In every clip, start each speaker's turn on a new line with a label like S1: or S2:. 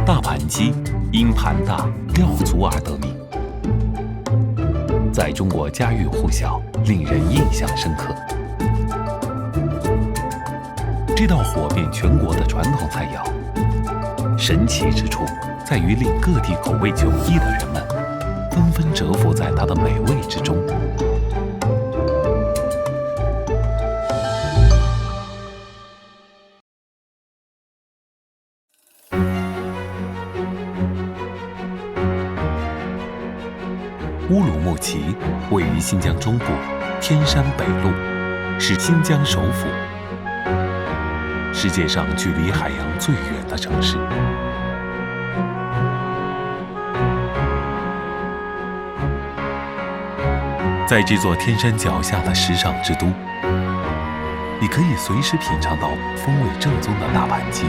S1: 大盘鸡因盘大料足而得名，在中国家喻户晓，令人印象深刻。这道火遍全国的传统菜肴，神奇之处在于令各地口味迥异的人们纷纷折服在它的美味之中。乌鲁木齐位于新疆中部天山北麓，是新疆首府，世界上距离海洋最远的城市。在这座天山脚下的时尚之都，你可以随时品尝到风味正宗的大盘鸡。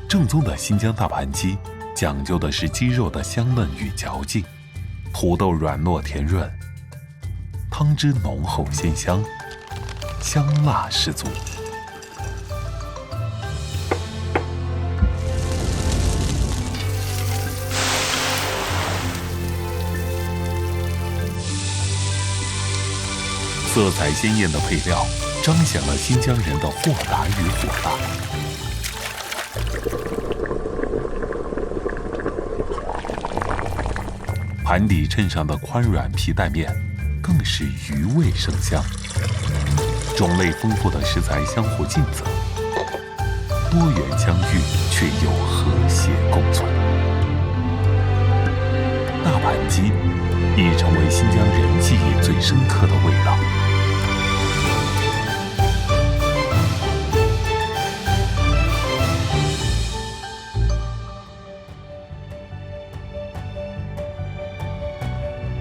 S1: 正宗的新疆大盘鸡讲究的是鸡肉的香嫩与嚼劲，土豆软糯甜润，汤汁浓厚鲜香，香辣十足。色彩鲜艳的配料彰显了新疆人的豁达与火大。盘底衬上的宽软皮带面更是余味生香，种类丰富的食材相互竞择，多元相遇却又和谐共存。大盘鸡已成为新疆人记忆最深刻的味道。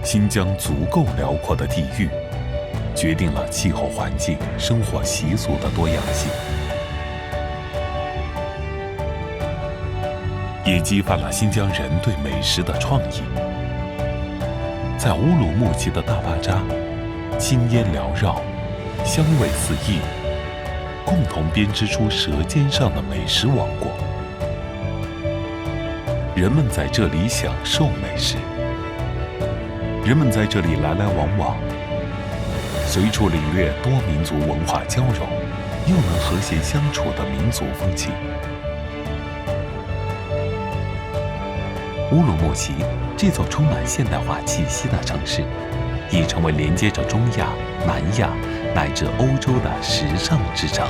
S1: 新疆足够辽阔的地域，决定了气候环境、生活习俗的多样性，也激发了新疆人对美食的创意。在乌鲁木齐的大巴扎，青烟缭绕，香味四溢，共同编织出舌尖上的美食王国。人们在这里享受美食，人们在这里来来往往，随处领略多民族文化交融又能和谐相处的民族风情。乌鲁木齐这座充满现代化气息的城市，已成为连接着中亚、南亚乃至欧洲的时尚之城。